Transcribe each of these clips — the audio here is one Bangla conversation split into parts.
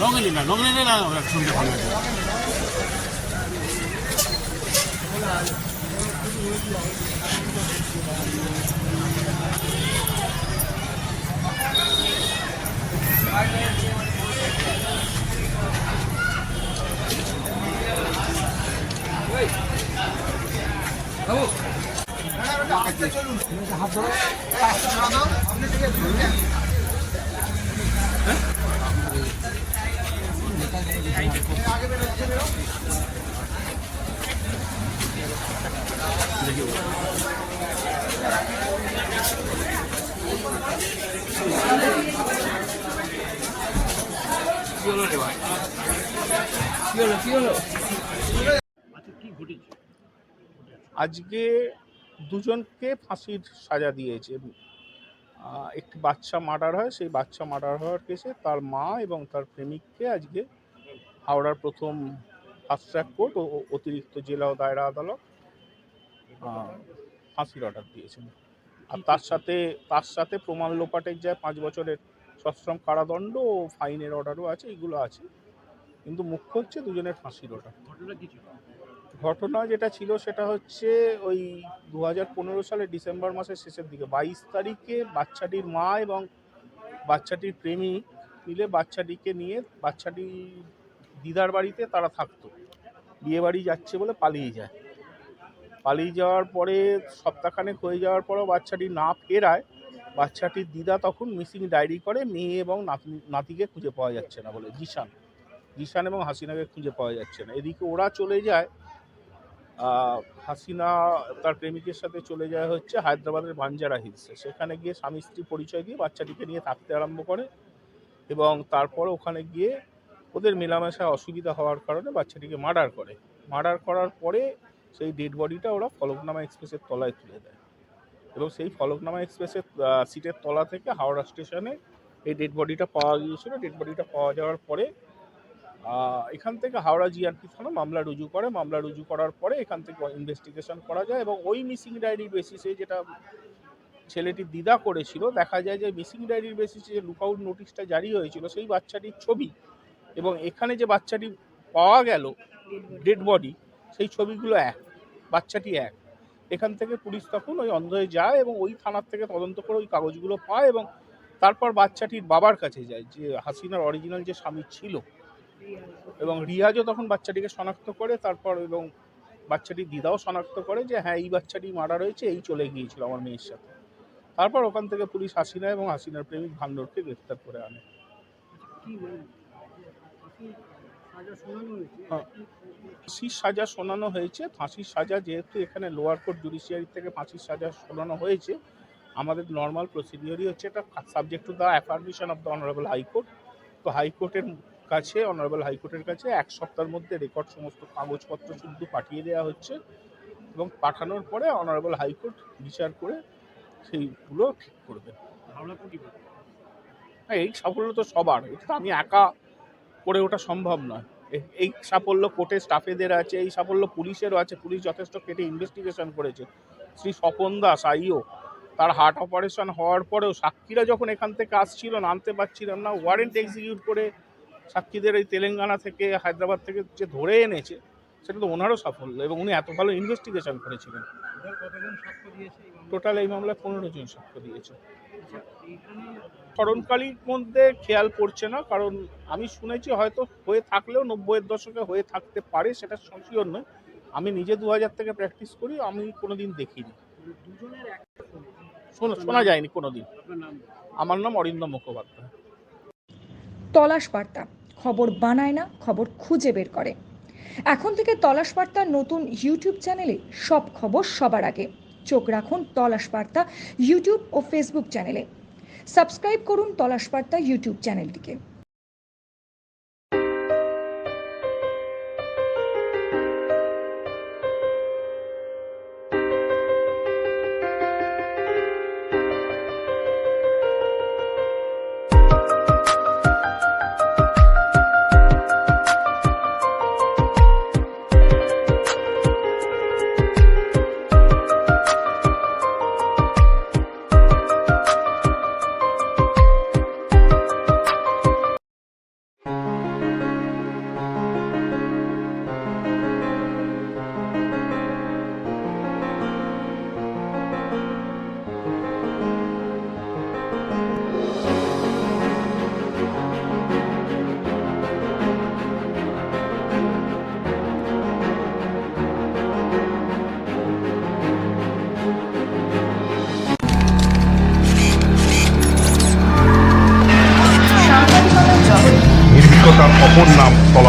রঙিনী না একসঙ্গে ভালো লাগে। আজকে দুজনকে ফাঁসির সাজা দিয়েছে। একটি বাচ্চা মার্ডার হয়, সেই বাচ্চা মার্ডার হওয়ার কেসে তার মা এবং তার প্রেমিককে আজকে হাওড়ার প্রথম ফাস্ট ট্র্যাক কোর্ট ও অতিরিক্ত জেলা ও দায়রা আদালত ফাঁসির অর্ডার দিয়েছেন। আর তার সাথে প্রমাণ লোপাটের যায় 5 বছরের সশ্রম কারাদণ্ড ও ফাইনের অর্ডারও আছে, এগুলো আছে। কিন্তু মুখ্য হচ্ছে দুজনের ফাঁসির অর্ডার। ঘটনা যেটা ছিল সেটা হচ্ছে ওই 2015 সালের ডিসেম্বর মাসের শেষের দিকে 22 তারিখে বাচ্চাটির মা এবং বাচ্চাটির প্রেমিক মিলে বাচ্চাটিকে নিয়ে বাচ্চাটি দিদার বাড়িতে তারা থাকতো, বিয়ে বাড়ি যাচ্ছে বলে পালিয়ে যায়। পালিয়ে যাওয়ার পরে সপ্তাহখানেক হয়ে যাওয়ার পরও বাচ্চাটি না ফেরায় বাচ্চাটির দিদা তখন মিসিং ডায়েরি করে মেয়ে এবং নাতিকে খুঁজে পাওয়া যাচ্ছে না বলে। জিশান এবং হাসিনাকে খুঁজে পাওয়া যাচ্ছে না। এদিকে ওরা চলে যায়, হাসিনা তার প্রেমিকের সাথে চলে যায় হচ্ছে হায়দ্রাবাদের বাঞ্জারা হিলসে। সেখানে গিয়ে স্বামী স্ত্রী পরিচয় দিয়ে বাচ্চাটিকে নিয়ে থাকতে আরম্ভ করে এবং তারপর ওখানে গিয়ে ওদের মেলামেশায় অসুবিধা হওয়ার কারণে বাচ্চাটিকে মার্ডার করার পরে সেই ডেড বডিটা ওরা ফলকনামা এক্সপ্রেসের তলায় তুলে দেয় এবং সেই ফলকনামা এক্সপ্রেসের সিটের তলা থেকে হাওড়া স্টেশনে এই ডেড বডিটা পাওয়া গিয়েছিল। ডেড বডিটা পাওয়া যাওয়ার পরে এখান থেকে হাওড়া জিআরপি থানা মামলা রুজু করার পরে এখান থেকে ইনভেস্টিগেশন করা যায় এবং ওই মিসিং ডায়েরির বেসিসে যেটা ছেলেটির দিদা করেছিল, দেখা যায় যে মিসিং ডায়েরির বেসিসে যে লুকআউট নোটিশটা জারি হয়েছিল সেই বাচ্চাটির ছবি এবং এখানে যে বাচ্চাটি পাওয়া গেল ডেড বডি সেই ছবিগুলো বাচ্চাটি এক। এখান থেকে পুলিশ তখন ওই অন্ধয়ে যায় এবং ওই থানার থেকে তদন্ত করে ওই কাগজগুলো পায় এবং তারপর বাচ্চাটির বাবার কাছে যায়, যে হাসিনার অরিজিনাল যে স্বামী ছিল, এবং রিয়াজও তখন বাচ্চাটিকে শনাক্ত করে তারপর এবং বাচ্চাটির দিদাও শনাক্ত করে যে হ্যাঁ এই বাচ্চাটি মার্ডার হয়েছে, এই চলে গিয়েছিল আমার মেয়ের সাথে। তারপর ওখান থেকে পুলিশ হাসিনা এবং হাসিনার প্রেমিক ভান্ডরকে গ্রেফতার করে আনে। ফাঁসির সাজা শোনানো হয়েছে। ফাঁসির সাজা যেহেতু এখানে লোয়ার কোর্ট জুডিশিয়ারি থেকে ফাঁসির সাজা শোনানো হয়েছে, আমাদের নর্মাল প্রসিডিওরই হচ্ছে এটা subject to the affirmation of the honourable high court. তো অনারেবল হাইকোর্টের কাছে 1 সপ্তাহের মধ্যে রেকর্ড সমস্ত কাগজপত্র শুদ্ধ পাঠিয়ে দেওয়া হচ্ছে এবং পাঠানোর পরে অনারেবল হাইকোর্ট বিচার করে সেইগুলো ঠিক করবে। এই সাফল্য তো সবার, এটা আমি একা করে ওটা সম্ভব নয়। এই সাফল্য কোর্টের স্টাফেদের আছে, এই সাফল্য পুলিশেরও আছে। পুলিশ যথেষ্ট কেটে ইনভেস্টিগেশন করেছে। শ্রী স্বপন দাস আইও, তার হার্ট অপারেশন হওয়ার পরেও সাক্ষীরা যখন এখান থেকে আসছিল নামতে পারছিলাম না, ওয়ারেন্ট এক্সিকিউট করে সাক্ষীদের এই তেলেঙ্গানা থেকে হায়দ্রাবাদ থেকে যে ধরে এনেছে সেটা তো ওনারও সাফল্য এবং উনি এত ভালো ইনভেস্টিগেশন করেছিলেন। টোটাল এই মামলায় 15 জন সাক্ষ্য দিয়েছে। স্মরণকালীর মধ্যে খেয়াল পড়ছে না, কারণ আমি শুনেছি হয়তো হয়ে থাকলেও 90-এর দশকে হয়ে থাকতে পারে, সেটা শিওর নয়। আমি নিজে 2000 থেকে প্র্যাকটিস করি, আমি কোনোদিন দেখিনি, শোনা যায়নি কোনোদিন। আমার নাম অরিন্দম মুখোপাধ্যায়। তলাশ বার্তা, খবর বানায় না, খবর খুঁজে বের করে। এখন থেকে তলাশ বার্তার নতুন ইউটিউব চ্যানেলে সব খবর সবার আগে। চোখ রাখুন তলাশ বার্তা ইউটিউব ও ফেসবুক চ্যানেলে। সাবস্ক্রাইব করুন তলাশ বার্তা ইউটিউব চ্যানেলটিকে।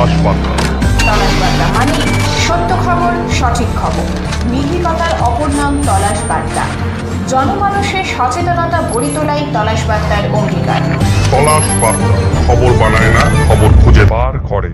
তলাশ বার্তা। তলাশ বার্তা মানে সত্য খবর, সঠিক খবর। নির্ভীকতার অপর নাম তলাশ বার্তা। জনমানুষের সচেতনতা গড়ে তোলাই তলাশ বার্তার অঙ্গীকার। তলাশ বার্তা, খবর বানায় না, খবর খুঁজে বার করে।